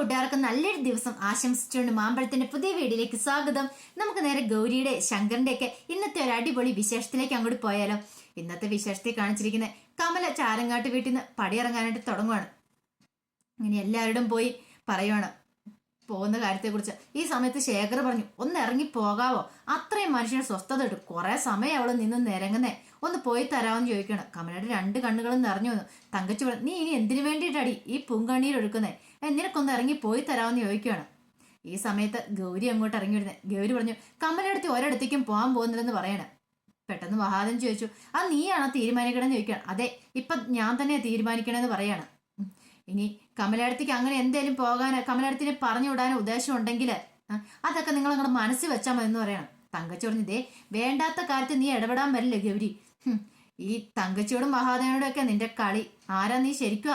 കൂട്ടുകാർക്ക് നല്ലൊരു ദിവസം ആശംസിച്ചുകൊണ്ട് മാമ്പഴത്തിന്റെ പുതിയ വീഡിയോയിലേക്ക് സ്വാഗതം. നമുക്ക് നേരെ ഗൗരിയുടെ ശങ്കറിന്റെ ഒക്കെ ഇന്നത്തെ ഒരു അടിപൊളി വിശേഷത്തിലേക്ക് അങ്ങോട്ട് പോയാലോ. ഇന്നത്തെ വിശേഷത്തെ കാണിച്ചിരിക്കുന്നത് കമല ചാരങ്ങാട്ട് വീട്ടിൽ നിന്ന് പടിയിറങ്ങാനായിട്ട് തുടങ്ങുവാണ്. ഇങ്ങനെ എല്ലാവരോടും പോയി പറയുവാണ് പോകുന്ന കാര്യത്തെക്കുറിച്ച്. ഈ സമയത്ത് ശേഖർ പറഞ്ഞു, ഒന്ന് ഇറങ്ങി പോകാവോ, അത്രയും മനുഷ്യന് സ്വസ്ഥത ഇട്ടു, കുറെ സമയം അവള് നിന്ന് നിരങ്ങുന്നേ, ഒന്ന് പോയി തരാമെന്ന് ചോദിക്കണം. കമലയുടെ രണ്ട് കണ്ണുകളും നിറഞ്ഞു വന്നു. തങ്കച്ചു പറഞ്ഞു, നീ ഇനി എന്തിനു വേണ്ടിയിട്ടടി ഈ പൂങ്കണ്ണീർ ഒഴുക്കുന്നേ, നിനക്കൊന്ന് ഇറങ്ങി പോയി തരാമെന്ന് ചോദിക്കുകയാണ്. ഈ സമയത്ത് ഗൗരി അങ്ങോട്ട് ഇറങ്ങി വരുന്നത്. ഗൗരി പറഞ്ഞു, കമലടുത്ത് ഒരിടത്തേക്കും പോകാൻ പോകുന്നില്ലെന്ന് പറയണം. പെട്ടെന്ന് മഹാദേവൻ ചോദിച്ചു, അത് നീയാണോ തീരുമാനിക്കണമെന്ന് ചോദിക്കണം. അതെ, ഇപ്പൊ ഞാൻ തന്നെ തീരുമാനിക്കണമെന്ന് പറയാണ്. ഇനി കമലടുത്തേക്ക് അങ്ങനെ എന്തേലും പോകാൻ കമലടുത്തിനെ പറഞ്ഞു വിടാൻ ഉദ്ദേശം ഉണ്ടെങ്കിൽ അതൊക്കെ നിങ്ങൾ നിങ്ങളുടെ മനസ്സിൽ വെച്ചാൽ മതി എന്ന് പറയണം. തങ്കച്ചി പറഞ്ഞു, ദേ വേണ്ടാത്ത കാര്യത്തിൽ നീ ഇടപെടാൻ വരില്ലേ ഗൗരി. ഈ തങ്കച്ചിയോടും മഹാദേവനോടും ഒക്കെ നിന്റെ കളി ആരാ നീ ശരിക്കും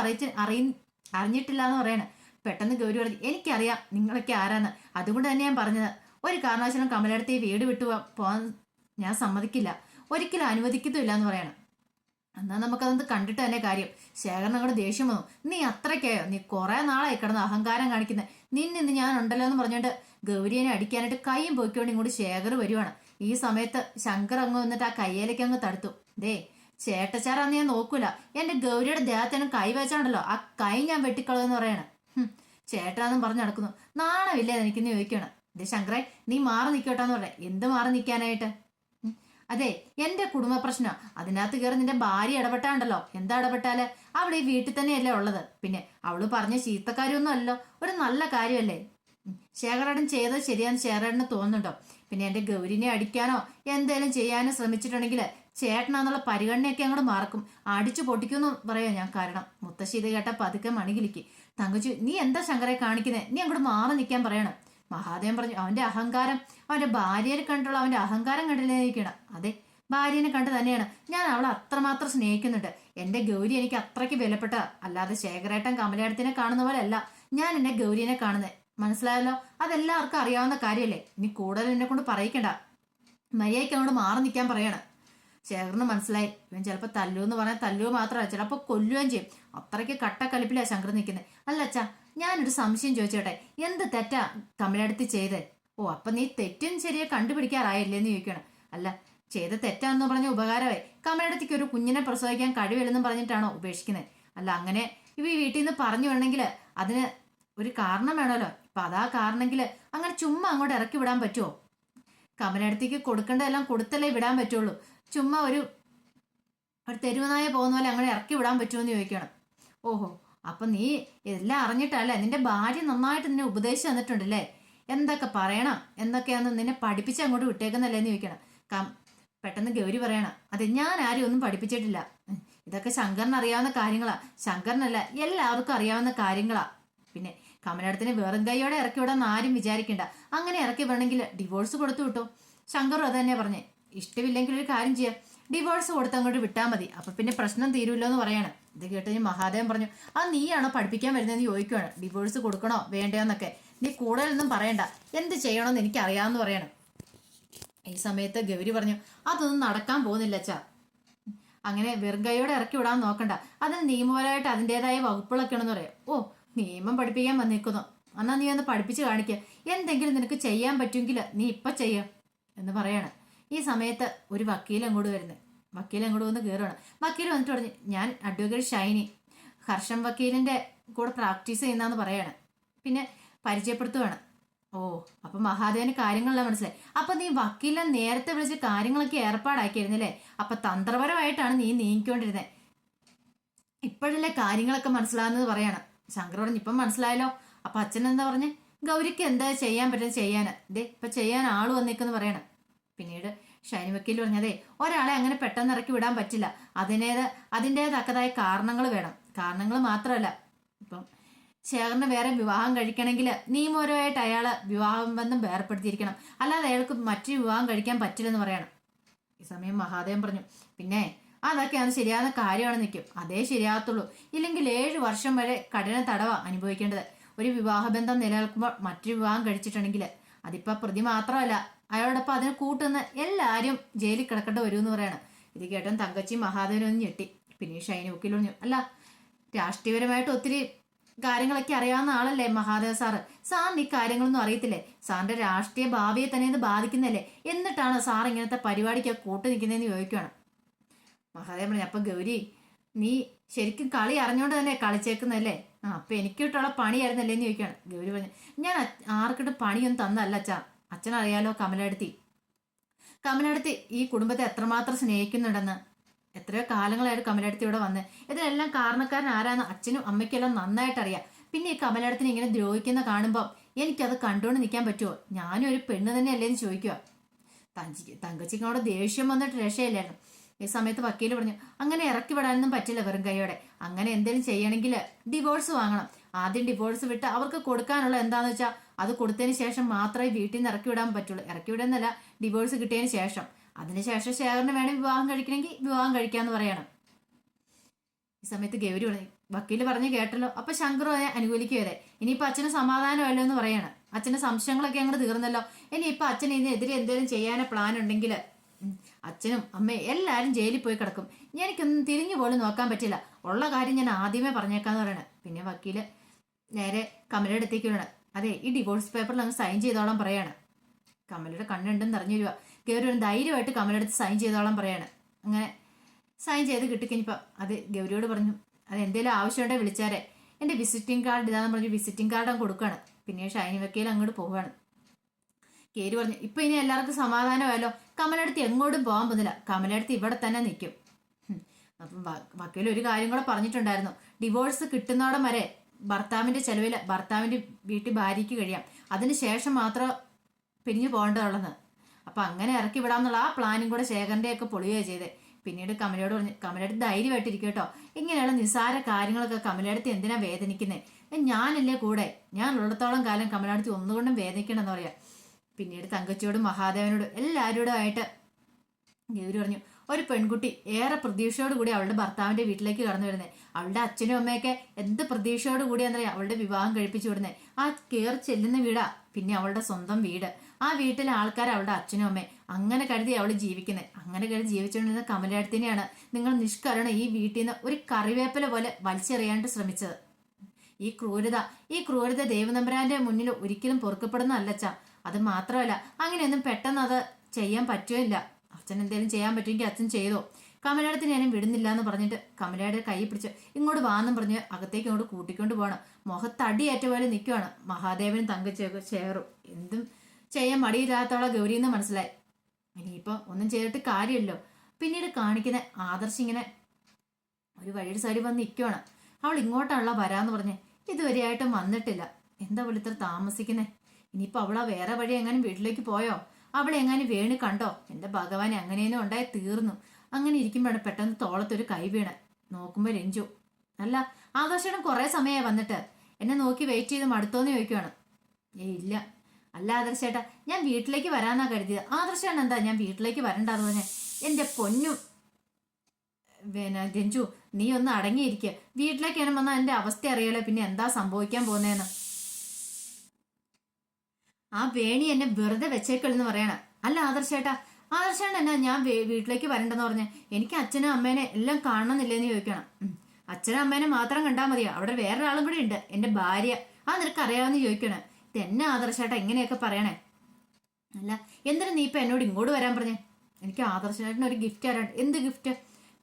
അറിഞ്ഞിട്ടില്ല എന്ന് പറയണേ. പെട്ടെന്ന് ഗൗരി പറഞ്ഞു, എനിക്കറിയാം നിങ്ങളൊക്കെ ആരാന്ന്, അതുകൊണ്ട് തന്നെ ഞാൻ പറഞ്ഞത്, ഒരു കാരണവശാലും കമലടുത്ത് ഈ വീട് വിട്ടു പോകാൻ ഞാൻ സമ്മതിക്കില്ല, ഒരിക്കലും അനുവദിക്കത്തുമില്ല എന്ന് പറയണം. എന്നാൽ നമുക്കതൊന്ന് കണ്ടിട്ട് തന്നെ കാര്യം. ശേഖരൻ അങ്ങോട്ട് ദേഷ്യം വന്നു, നീ അത്രയ്ക്കായോ, നീ കുറെ നാളായി കിടന്ന് അഹങ്കാരം കാണിക്കുന്നത്, നിന്നിന്ന് ഞാൻ ഉണ്ടല്ലോ എന്ന് പറഞ്ഞുകൊണ്ട് ഗൗരിയെ അടിക്കാനായിട്ട് കൈയും പൊക്കിക്കൊണ്ട് ഇങ്ങോട്ട് ശേഖർ വരുവാണ്. ഈ സമയത്ത് ശങ്കർ അങ്ങ് വന്നിട്ട് ആ കയ്യിലേക്ക് അങ്ങ് തടുത്തു. ദേ ചേട്ടച്ചാറാന്ന് ഞാൻ നോക്കൂല, എന്റെ ഗൗരിയുടെ ദേഹത്തിനും കൈ വെച്ചാണ്ടല്ലോ ആ കൈ ഞാൻ വെട്ടിക്കളയെന്ന് പറയണം. ചേട്ടാന്നും പറഞ്ഞു നടക്കുന്നു, നാണമില്ലേ എനിക്കെന്ന് ചോദിക്കണം. ദേ ശങ്കറെ, നീ മാറി നിൽക്കോട്ടെന്ന് പറയാം. എന്ത് മാറി നിൽക്കാനായിട്ട്? അതെ, എന്റെ കുടുംബ പ്രശ്നം, അതിനകത്ത് കയറി നിന്റെ ഭാര്യ ഇടപെട്ടാണ്ടല്ലോ. എന്താ ഇടപെട്ടാല്? അവിടെ ഈ വീട്ടിൽ തന്നെയല്ലേ ഉള്ളത്, പിന്നെ അവള് പറഞ്ഞ ചീത്തക്കാര്യൊന്നും അല്ലല്ലോ, ഒരു നല്ല കാര്യമല്ലേ. ശേഖരേടൻ ചെയ്തത് ശരിയാന്ന് ശേഖരേടന് തോന്നുന്നുണ്ടോ? പിന്നെ എന്റെ ഗൗരിനെ അടിക്കാനോ എന്തേലും ചെയ്യാനോ ശ്രമിച്ചിട്ടുണ്ടെങ്കിൽ ചേട്ടനാന്നുള്ള പരിഗണനയൊക്കെ അങ്ങോട്ട് മറക്കും, അടിച്ചു പൊട്ടിക്കുമെന്ന് പറയാ ഞാൻ. കാരണം മുത്തശ്ശി ഇത് കേട്ട പതുക്കെ മണികിലിക്ക്. തങ്കച്ചു, നീ എന്താ ശങ്കരെ കാണിക്കുന്നത്, നീ അങ്ങോട്ട് മാറി നിൽക്കാൻ പറയണം. മഹാദേവൻ പറഞ്ഞു, അവന്റെ അഹങ്കാരം, അവന്റെ ഭാര്യയെ കണ്ടുള്ള അവന്റെ അഹങ്കാരം കണ്ടില്ലേ നിൽക്കണം. അതെ, ഭാര്യനെ കണ്ട് തന്നെയാണ് ഞാൻ അവളെ അത്രമാത്രം സ്നേഹിക്കുന്നുണ്ട്. എന്റെ ഗൗരി എനിക്ക് അത്രയ്ക്ക് വിലപ്പെട്ട, അല്ലാതെ ശേഖരേട്ടൻ കമലയടത്തിനെ കാണുന്ന പോലെ അല്ല ഞാൻ എന്റെ ഗൗരിനെ കാണുന്നത്, മനസ്സിലായല്ലോ? അതെല്ലാവർക്കും അറിയാവുന്ന കാര്യമല്ലേ, ഇനി കൂടുതൽ എന്നെ കൊണ്ട് പറയിക്കണ്ട, മര്യാദയ്ക്ക് അങ്ങോട്ട് മാറി നിൽക്കാൻ പറയണം. ശേഖറിന് മനസ്സിലായി, ഇവൻ ചിലപ്പോൾ തല്ലു എന്ന് പറഞ്ഞാൽ തല്ലു മാത്രമല്ല, ചിലപ്പോൾ കൊല്ലുകയും ചെയ്യും. അത്രയ്ക്ക് കട്ടക്കലിപ്പിലാണ് ശങ്കർ നിൽക്കുന്നത്. അല്ല അച്ഛാ, ഞാനൊരു സംശയം ചോദിച്ചോട്ടെ, എന്ത് തെറ്റാ കമലടുത്ത് ചെയ്തേ? ഓ, അപ്പൊ നീ തെറ്റും ശരിയെ കണ്ടുപിടിക്കാറായില്ലേന്ന് ചോദിക്കണം. അല്ല, ചെയ്ത തെറ്റാന്ന് പറഞ്ഞ ഉപകാരമായി, കമലടുത്തേക്ക് ഒരു കുഞ്ഞിനെ പ്രസവിക്കാൻ കഴിവില്ലെന്നും പറഞ്ഞിട്ടാണോ ഉപേക്ഷിക്കുന്നത്? അല്ല, അങ്ങനെ ഈ വീട്ടിൽ നിന്ന് പറഞ്ഞു വേണമെങ്കിൽ അതിന് ഒരു കാരണം വേണമല്ലോ. ഇപ്പൊ അതാ കാരണമെങ്കിൽ അങ്ങനെ ചുമ്മാ അങ്ങോട്ട് ഇറക്കി വിടാൻ പറ്റുമോ? കമലടുത്തേക്ക് കൊടുക്കേണ്ടതെല്ലാം കൊടുത്തല്ലേ വിടാൻ പറ്റുള്ളൂ. ചുമ്മാ ഒരു തെരുവുനായ പോകുന്ന പോലെ അങ്ങനെ ഇറക്കി വിടാൻ പറ്റുമെന്ന് ചോദിക്കണം. ഓഹോ, അപ്പൊ നീ എല്ലാം അറിഞ്ഞിട്ടല്ലേ, നിന്റെ ഭാര്യ നന്നായിട്ട് നിന്നെ ഉപദേശിച്ചു തന്നിട്ടുണ്ടല്ലേ, എന്തൊക്കെ പറയണം എന്തൊക്കെയാന്ന് നിന്നെ പഠിപ്പിച്ച് അങ്ങോട്ട് വിട്ടേക്കുന്നല്ലേ എന്ന് ചോദിക്കണം. പെട്ടെന്ന് ഗൗരി പറയണം, അതെ, ഞാൻ ആരും ഒന്നും പഠിപ്പിച്ചിട്ടില്ല, ഇതൊക്കെ ശങ്കറിന് അറിയാവുന്ന കാര്യങ്ങളാ, ശങ്കറിനല്ല എല്ലാവർക്കും അറിയാവുന്ന കാര്യങ്ങളാ. പിന്നെ കമലടത്തിന് വെറും കൈയോടെ ഇറക്കി വിടാന്ന് ആരും വിചാരിക്കണ്ട, അങ്ങനെ ഇറക്കി വിടണമെങ്കിൽ ഡിവോഴ്സ് കൊടുത്തു വിട്ടോ. ശങ്കറും അത് തന്നെ പറഞ്ഞേ, ഇഷ്ടമില്ലെങ്കിൽ ഒരു കാര്യം ചെയ്യാം, ഡിവോഴ്സ് കൊടുത്ത് അങ്ങോട്ട് വിട്ടാൽ മതി, അപ്പൊ പിന്നെ പ്രശ്നം തീരുമല്ലോ എന്ന് പറയാണ്. ഇത് കേട്ട് മഹാദേവൻ പറഞ്ഞു, അത് നീയാണോ പഠിപ്പിക്കാൻ വരുന്നതെന്ന് ചോദിക്കുവാണ്. ഡിവോഴ്സ് കൊടുക്കണോ വേണ്ടയോന്നൊക്കെ നീ കൂടുതലൊന്നും പറയണ്ട, എന്ത് ചെയ്യണമെന്ന് എനിക്ക് അറിയാമെന്ന് പറയണം. ഈ സമയത്ത് ഗൗരി പറഞ്ഞു, അതൊന്നും നടക്കാൻ പോകുന്നില്ല അച്ഛാ, അങ്ങനെ വെറും കൈയോടെ ഇറക്കി വിടാൻ നോക്കണ്ട, അതിന് നിയമപരമായിട്ട് അതിൻ്റെതായ വകുപ്പുകളൊക്കെ ആണെന്ന് പറയാം. ഓ, നിയമം പഠിപ്പിക്കാൻ വന്നിരിക്കുന്നു, എന്നാ നീ ഒന്ന് പഠിപ്പിച്ച് കാണിക്കുക, എന്തെങ്കിലും നിനക്ക് ചെയ്യാൻ പറ്റുമെങ്കിൽ നീ ഇപ്പൊ ചെയ്യ എന്ന് പറയണം. ഈ സമയത്ത് ഒരു വക്കീൽ അങ്ങോട്ട് വരുന്നത്. വക്കീൽ അങ്ങോട്ട് വന്ന് കയറുകയാണ്. വക്കീൽ വന്നിട്ട് പറഞ്ഞു, ഞാൻ അഡ്വക്കേറ്റ് ഷൈനി, ഹർഷം വക്കീലിന്റെ കൂടെ പ്രാക്ടീസ് ചെയ്യുന്നതെന്ന് പറയാണ്. പിന്നെ പരിചയപ്പെടുത്തുവാണ്. ഓ, അപ്പൊ മഹാദേവന് കാര്യങ്ങളെല്ലാം മനസ്സിലായി. അപ്പൊ നീ വക്കീലിനെ നേരത്തെ വിളിച്ച് കാര്യങ്ങളൊക്കെ ഏർപ്പാടാക്കിയിരുന്നില്ലേ, അപ്പൊ തന്ത്രപരമായിട്ടാണ് നീ നീങ്ങിക്കൊണ്ടിരുന്നത്, ഇപ്പോഴല്ലേ കാര്യങ്ങളൊക്കെ മനസ്സിലാകുന്നത് പറയാണ്. ശങ്കർ പറഞ്ഞു, ഇപ്പം മനസ്സിലായല്ലോ. അപ്പൊ അച്ഛൻ എന്താ പറഞ്ഞേ? ഗൗരിക്ക് എന്താ ചെയ്യാൻ പറ്റുന്നത് ചെയ്യാൻ, ദേ ഇപ്പൊ ചെയ്യാൻ ആള് വന്നേക്കെന്ന് പറയണം. പിന്നീട് ഷൈനി വക്കീൽ പറഞ്ഞതേ, ഒരാളെ അങ്ങനെ പെട്ടെന്ന് ഇറക്കി വിടാൻ പറ്റില്ല, അതിൻ്റെതക്കതായ കാരണങ്ങൾ വേണം. കാരണങ്ങൾ മാത്രമല്ല, ഇപ്പം ശേഖറിന് വേറെ വിവാഹം കഴിക്കണമെങ്കിൽ നിയമപരമായിട്ട് അയാള് വിവാഹം ബന്ധം വേർപ്പെടുത്തിയിരിക്കണം, അല്ലാതെ അയാൾക്ക് മറ്റൊരു വിവാഹം കഴിക്കാൻ പറ്റില്ലെന്ന് പറയണം. ഈ സമയം മഹാദേവൻ പറഞ്ഞു, പിന്നെ അതൊക്കെയാണ് ശരിയാകുന്ന കാര്യമാണ് നിൽക്കും, അതേ ശരിയാകത്തുള്ളൂ, ഇല്ലെങ്കിൽ 7 വർഷം വരെ കഠിന തടവ അനുഭവിക്കേണ്ടത്. ഒരു വിവാഹബന്ധം നിലനിൽക്കുമ്പോൾ മറ്റൊരു വിവാഹം കഴിച്ചിട്ടുണ്ടെങ്കിൽ അതിപ്പോ പ്രതി മാത്രമല്ല, അയാളോടൊപ്പം അതിന് കൂട്ടുന്ന എല്ലാവരും ജയിലിൽ കിടക്കേണ്ടി വരുമെന്ന് പറയണം. ഇത് കേട്ടോ തങ്കച്ചി മഹാദേവനൊന്നും ഞെട്ടി. പിന്നെ ഷൈനി വക്കീൽ പറഞ്ഞു, അല്ല, രാഷ്ട്രീയപരമായിട്ട് ഒത്തിരി കാര്യങ്ങളൊക്കെ അറിയാവുന്ന ആളല്ലേ മഹാദേവ് സാറ്. സാറിന് ഈ കാര്യങ്ങളൊന്നും അറിയത്തില്ലേ? സാറിന്റെ രാഷ്ട്രീയ ഭാവിയെ തന്നെ ഇത് ബാധിക്കുന്നല്ലേ? എന്നിട്ടാണ് സാർ ഇങ്ങനത്തെ പരിപാടിക്ക് കൂട്ടു നിൽക്കുന്നതെന്ന് ചോദിക്കുകയാണ്. മഹാദേവൻ പറഞ്ഞു, അപ്പൊ ഗൗരി നീ ശരിക്കും കളി അറിഞ്ഞോണ്ട് തന്നെ കളിച്ചേക്കുന്നല്ലേ? അപ്പൊ എനിക്കിട്ടുള്ള പണിയായിരുന്നല്ലേ എന്ന് ചോദിക്കുകയാണ്. ഗൗരി പറഞ്ഞു, ഞാൻ ആർക്കിട്ടും പണിയൊന്നും തന്നല്ല അച്ഛാ. അച്ഛനറിയാലോ കമലടുത്തി ഈ കുടുംബത്തെ എത്രമാത്രം സ്നേഹിക്കുന്നുണ്ടെന്ന്. എത്രയോ കാലങ്ങളായിട്ട് കമലടുത്തി ഇവിടെ വന്ന് ഇതിനെല്ലാം കാരണക്കാരൻ ആരാന്ന് അച്ഛനും അമ്മയ്ക്കെല്ലാം നന്നായിട്ട് അറിയാം. പിന്നെ ഈ കമലടത്തിനെ ഇങ്ങനെ ദ്രോഹിക്കുന്ന കാണുമ്പോൾ എനിക്കത് കണ്ടുകൊണ്ട് നിൽക്കാൻ പറ്റുമോ? ഞാനും ഒരു പെണ്ണ് തന്നെയല്ലേന്ന് ചോദിക്കുക. തങ്കച്ചിക്കോട് ദേഷ്യം വന്നിട്ട് രക്ഷയില്ലായിരുന്നു. ഈ സമയത്ത് വക്കീല് പറഞ്ഞു, അങ്ങനെ ഇറക്കി വിടാനൊന്നും പറ്റില്ല വെറും കൈയോടെ. അങ്ങനെ എന്തെങ്കിലും ചെയ്യണമെങ്കിൽ ഡിവോഴ്സ് വാങ്ങണം. ആദ്യം ഡിവോഴ്സ് വിട്ട് അവർക്ക് കൊടുക്കാനുള്ള എന്താന്ന് വെച്ചാൽ അത് കൊടുത്തതിന് ശേഷം മാത്രമേ വീട്ടിൽ നിന്ന് ഇറക്കി വിടാൻ പറ്റുള്ളൂ. ഇറക്കി വിടുന്നല്ല, ഡിവോഴ്സ് കിട്ടിയതിന് ശേഷം. അതിനുശേഷം ശേഖരന് വേണം വിവാഹം കഴിക്കണമെങ്കിൽ വിവാഹം കഴിക്കാന്ന് പറയണം. ഈ സമയത്ത് ഗൗരി പറഞ്ഞു, വക്കീല് പറഞ്ഞു കേട്ടല്ലോ, അപ്പൊ ശങ്കർ അനുകൂലിക്കുകയതെ. ഇനിയിപ്പൊ അച്ഛന് സമാധാനമല്ലോ എന്ന് പറയാണ്. അച്ഛന്റെ സംശയങ്ങളൊക്കെ അങ്ങോട്ട് തീർന്നല്ലോ. ഇനിയിപ്പൊ അച്ഛന് ഇതിനെതിരെ എന്തെങ്കിലും ചെയ്യാൻ പ്ലാൻ ഉണ്ടെങ്കിൽ അച്ഛനും അമ്മയും എല്ലാവരും ജയിലിൽ പോയി കിടക്കും. എനിക്കൊന്നും തിരിഞ്ഞു പോലും നോക്കാൻ പറ്റില്ല. ഉള്ള കാര്യം ഞാൻ ആദ്യമേ പറഞ്ഞേക്കാന്ന് പറയണേ. പിന്നെ വക്കീല് നേരെ കമലയുടെ അടുത്തേക്ക് വീണ, അതെ ഈ ഡിവോഴ്സ് പേപ്പറിൽ അങ്ങ് സൈൻ ചെയ്തോളാൻ പറയാണ്. കമലയുടെ കണ്ണുണ്ടെന്ന് അറിഞ്ഞു വരുക. ഗൗരി ഒരു ധൈര്യമായിട്ട് കമലയുടെ അടുത്ത് സൈൻ ചെയ്തോളാൻ പറയാണ്. അങ്ങനെ സൈൻ ചെയ്ത് കിട്ടിക്കഴിഞ്ഞപ്പോൾ അത് ഗൗരിയോട് പറഞ്ഞു, അത് എന്തെങ്കിലും ആവശ്യമുണ്ടെങ്കിൽ വിളിച്ചാരെ, എൻ്റെ വിസിറ്റിംഗ് കാർഡ് ഇതാന്ന് പറഞ്ഞു വിസിറ്റിംഗ് കാർഡ് അങ്ങ് കൊടുക്കുകയാണ്. പിന്നെ ഷൈനി വക്കീൽ അങ്ങോട്ട് പോവുകയാണ്. കേരി പറഞ്ഞു, ഇപ്പൊ ഇനി എല്ലാവർക്കും സമാധാനമായല്ലോ. കമലടുത്ത് എങ്ങോട്ടും പോകാൻ പോകുന്നില്ല. കമലടുത്ത് ഇവിടെ തന്നെ നിൽക്കും. അപ്പം വക്കീൽ ഒരു കാര്യം കൂടെ പറഞ്ഞിട്ടുണ്ടായിരുന്നു, ഡിവോഴ്സ് കിട്ടുന്നോടം വരെ ഭർത്താവിന്റെ ചെലവിൽ ഭർത്താവിന്റെ വീട്ടിൽ ഭാര്യയ്ക്ക് കഴിയാം. അതിനുശേഷം മാത്രം പിരിഞ്ഞു പോകേണ്ടതുള്ളെന്ന്. അപ്പൊ അങ്ങനെ ഇറക്കി വിടാന്നുള്ള ആ പ്ലാനും കൂടെ ശേഖരന്റെ ഒക്കെ പൊളിയുകയാണ് ചെയ്തത്. പിന്നീട് കമലയോട് പറഞ്ഞു, കമലടുത്ത് ധൈര്യമായിട്ടിരിക്കും കേട്ടോ. ഇങ്ങനെയുള്ള നിസ്സാര കാര്യങ്ങളൊക്കെ കമലടുത്ത് എന്തിനാ വേദനിക്കുന്നത്? ഞാനല്ലേ കൂടെ. ഞാൻ ഉള്ളിടത്തോളം കാലം കമലടുത്ത് ഒന്നുകൊണ്ടും വേദനിക്കണമെന്ന് പറയാം. പിന്നീട് തങ്കച്ചിയോടും മഹാദേവനോടും എല്ലാവരോടും ആയിട്ട് ഗൗരി പറഞ്ഞു, ഒരു പെൺകുട്ടി ഏറെ പ്രതീക്ഷയോടുകൂടി അവളുടെ ഭർത്താവിന്റെ വീട്ടിലേക്ക് കടന്നു വരുന്നത്. അവളുടെ അച്ഛനും അമ്മയൊക്കെ എന്ത് പ്രതീക്ഷയോടുകൂടിയാണെന്നറിയാം അവളുടെ വിവാഹം കഴിപ്പിച്ചു വിടുന്നത്. ആ കയറി ചെല്ലുന്ന വീടാ പിന്നെ അവളുടെ സ്വന്തം വീട്. ആ വീട്ടിലെ ആൾക്കാർ അവളുടെ അച്ഛനും അമ്മയും അങ്ങനെ കരുതി അവൾ ജീവിക്കുന്നത്. അങ്ങനെ കരുതി ജീവിച്ചുകൊണ്ടിരുന്ന കമലടുത്തിനെയാണ് നിങ്ങൾ നിഷ്കരണം ഈ വീട്ടിൽ നിന്ന് ഒരു കറിവേപ്പില പോലെ വലിച്ചെറിയാണ്ട് ശ്രമിച്ചത്. ഈ ക്രൂരത ദേവനമ്പരാന്റെ മുന്നിൽ ഒരിക്കലും പൊറുക്കപ്പെടുന്നതല്ലച്ചാ. അത് മാത്രമല്ല, അങ്ങനെയൊന്നും പെട്ടെന്ന് അത് ചെയ്യാൻ പറ്റുമില്ല. അച്ഛൻ എന്തെങ്കിലും ചെയ്യാൻ പറ്റുമെങ്കിൽ അച്ഛൻ ചെയ്തോ. കമലയുടെ ഞാനും വിടുന്നില്ല എന്ന് പറഞ്ഞിട്ട് കമലയുടെ കൈ പിടിച്ച് ഇങ്ങോട്ട് വാന്നും പറഞ്ഞ് അകത്തേക്ക് ഇങ്ങോട്ട് കൂട്ടിക്കൊണ്ട് പോകണം. മുഖത്തടിയേറ്റ പോലെ നിൽക്കുവാണ് മഹാദേവനും തങ്കച്ചേക്കും ചേറും. എന്തും ചെയ്യാൻ മടിയില്ലാത്തവളെ ഗൗരിയെന്ന് മനസ്സിലായി. ഇനിയിപ്പോ ഒന്നും ചെയ്തിട്ട് കാര്യമല്ലോ. പിന്നീട് കാണിക്കുന്ന ആദർശ് ഇങ്ങനെ ഒരു വഴിയുടെ സൈഡിൽ വന്ന് നിൽക്കുവാണ്. അവൾ ഇങ്ങോട്ടാണല്ലോ വരാന്ന് പറഞ്ഞ് ഇതുവരെയായിട്ടും വന്നിട്ടില്ല. എന്താ അവൾ ഇത്ര താമസിക്കുന്നേ? ഇനിയിപ്പോ അവളാ വേറെ വഴി എങ്ങാനും വീട്ടിലേക്ക് പോയോ? അവളെ എങ്ങാനും വേണു കണ്ടോ? എന്റെ ഭഗവാനെ, അങ്ങനെയൊന്നും ഉണ്ടായി തീർന്നു. അങ്ങനെ ഇരിക്കുമ്പോഴാണ് പെട്ടെന്ന് തോളത്തൊരു കൈ വീണ്. നോക്കുമ്പോ രഞ്ജു. അല്ല, ആദർശേട്ടൻ കുറെ സമയമായി വന്നിട്ട്. എന്നെ നോക്കി വെയിറ്റ് ചെയ്ത് മടുത്തോന്ന് ചോദിക്കുവാണ്. ഇല്ല. അല്ല ആദർശേട്ടാ, ഞാൻ വീട്ടിലേക്ക് വരാന്നാ കരുതിയത്. ആദർശേട്ടൻ എന്താ ഞാൻ വീട്ടിലേക്ക് വരണ്ടാന്ന് പറഞ്ഞേ? എന്റെ പൊന്നും പിന്നെ രഞ്ജു, നീ ഒന്ന് അടങ്ങിയിരിക്കുക. വീട്ടിലേക്കാണ് വന്നാൽ എന്റെ അവസ്ഥ അറിയാലോ, പിന്നെ എന്താ സംഭവിക്കാൻ പോകുന്നതെന്ന്. ആ വേണി എന്നെ വെറുതെ വെച്ചേക്കളെന്ന് പറയണം. അല്ല ആദർശേട്ടാ എന്നാ ഞാൻ വീട്ടിലേക്ക് വരണ്ടെന്ന് പറഞ്ഞ്? എനിക്ക് അച്ഛനും അമ്മേനെ എല്ലാം കാണണമെന്നില്ലെന്ന് ചോദിക്കണം. അച്ഛനും അമ്മേനെ മാത്രം കണ്ടാൽ മതിയോ? അവിടെ വേറൊരാളും കൂടി ഉണ്ട്, എന്റെ ഭാര്യ. ആ നിനക്ക് അറിയാമെന്ന് ചോദിക്കണേ. ഇതെന്നെ ആദർശേട്ടാ ഇങ്ങനെയൊക്കെ പറയണേ? അല്ല, എന്തിനാ നീ ഇപ്പൊ എന്നോട് ഇങ്ങോട്ട് വരാൻ പറഞ്ഞേ? എനിക്ക് ആദർശേട്ടന് ഒരു ഗിഫ്റ്റ് തരാൻ. എന്ത് ഗിഫ്റ്റ്?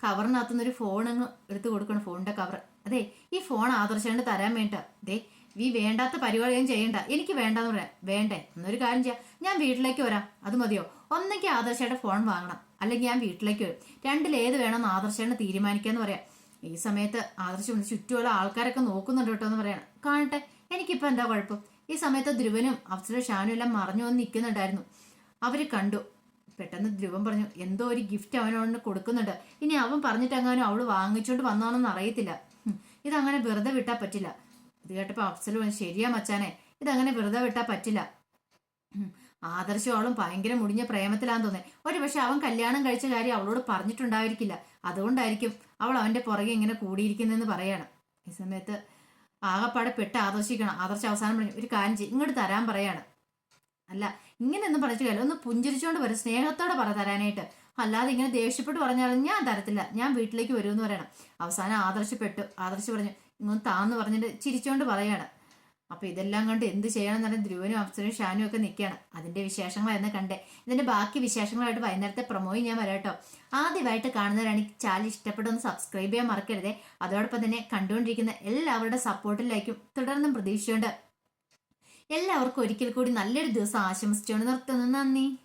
കവറിനകത്തുനിന്ന് ഒരു ഫോൺ അങ്ങ് എടുത്ത് കൊടുക്കണം, ഫോണിന്റെ കവർ. അതെ, ഈ ഫോൺ ആദർശേട്ടന് തരാൻ വേണ്ട. ദേ, ഈ വേണ്ടാത്ത പരിപാടിയും ചെയ്യണ്ട. എനിക്ക് വേണ്ടെന്ന് പറയാം. വേണ്ടേ? എന്നൊരു കാര്യം ചെയ്യാം, ഞാൻ വീട്ടിലേക്ക് വരാം. അത് മതിയോ? ഒന്നെങ്കിൽ ആദർശയുടെ ഫോൺ വാങ്ങണം, അല്ലെങ്കിൽ ഞാൻ വീട്ടിലേക്ക് വരും. രണ്ടിലേത് വേണമെന്ന് ആദർശേട്ടന് തീരുമാനിക്കാന്ന് പറയാം. ഈ സമയത്ത് ആദർശം ചുറ്റുമുള്ള ആൾക്കാരൊക്കെ നോക്കുന്നുണ്ട് കേട്ടോ എന്ന് പറയണം. കാണട്ടെ, എനിക്കിപ്പോ എന്താ കുഴപ്പം? ഈ സമയത്ത് ധ്രുവനും അഫ്സലും ഷാനും എല്ലാം മറഞ്ഞു വന്ന് നിൽക്കുന്നുണ്ടായിരുന്നു. അവര് കണ്ടു. പെട്ടെന്ന് ധ്രുവൻ പറഞ്ഞു, എന്തോ ഒരു ഗിഫ്റ്റ് അവനോട് കൊടുക്കുന്നുണ്ട്. ഇനി അവൻ പറഞ്ഞിട്ടെങ്ങാനും അവള് വാങ്ങിച്ചോണ്ട് വന്നോന്നൊന്നും അറിയത്തില്ല. ഇതങ്ങനെ വെറുതെ വിട്ടാ പറ്റില്ല. ഇത് കേട്ടപ്പോ അഫ്സൽ പറഞ്ഞു, ശരിയാ മച്ചാനെ, ഇതങ്ങനെ വെറുതെ വിട്ടാ പറ്റില്ല. ആദർശം അവളും ഭയങ്കര മുടിഞ്ഞ പ്രേമത്തിലാന്ന് തോന്നേ. ഒരു പക്ഷെ അവൻ കല്യാണം കഴിച്ച കാര്യം അവളോട് പറഞ്ഞിട്ടുണ്ടായിരിക്കില്ല. അതുകൊണ്ടായിരിക്കും അവൾ അവന്റെ പുറകെ ഇങ്ങനെ കൂടിയിരിക്കുന്നെന്ന് പറയാണ്. ഈ സമയത്ത് ആകപ്പാടെ പെട്ട് ആദർശിക്കണം. ആദർശം അവസാനം പറഞ്ഞു, ഒരു കാര്യം ചെയ്യും, ഇങ്ങോട്ട് തരാൻ പറയാണ്. അല്ല, ഇങ്ങനെയൊന്നും പറഞ്ഞിട്ട് കാര്യം, ഒന്ന് പുഞ്ചിരിച്ചോണ്ട് വരും, സ്നേഹത്തോടെ പറ തരാനായിട്ട്. അല്ലാതെ ഇങ്ങനെ ദേഷ്യപ്പെട്ട് പറഞ്ഞാലും ഞാൻ തരത്തില്ല, ഞാൻ വീട്ടിലേക്ക് വരുമെന്ന് പറയണം. അവസാനം ആദർശപ്പെട്ടു. ആദർശ് പറഞ്ഞു, ഇങ്ങോട്ട് താന്ന് പറഞ്ഞിട്ട് ചിരിച്ചോണ്ട് പറയാണ്. അപ്പൊ ഇതെല്ലാം കണ്ട് എന്ത് ചെയ്യണമെന്ന് പറഞ്ഞാൽ ധ്രുവനും അപ്സരയും ഷാനും ഒക്കെ നിൽക്കുകയാണ്. അതിന്റെ വിശേഷങ്ങളായിരുന്നു കണ്ടേ. ഇതിന്റെ ബാക്കി വിശേഷങ്ങളായിട്ട് വൈകുന്നേരത്തെ പ്രൊമോയും ഞാൻ വരാം കേട്ടോ. ആദ്യമായിട്ട് കാണുന്നവരാണെങ്കിൽ ചാനൽ ഇഷ്ടപ്പെട്ടൊന്ന് സബ്സ്ക്രൈബ് ചെയ്യാൻ മറക്കരുതേ. അതോടൊപ്പം തന്നെ കണ്ടുകൊണ്ടിരിക്കുന്ന എല്ലാവരുടെ സപ്പോർട്ടിലേക്കും തുടർന്നും പ്രതീക്ഷിച്ചുകൊണ്ട് എല്ലാവർക്കും ഒരിക്കൽ കൂടി നല്ലൊരു ദിവസം ആശംസിച്ചുകൊണ്ട് നിർത്തുന്നു. നന്ദി.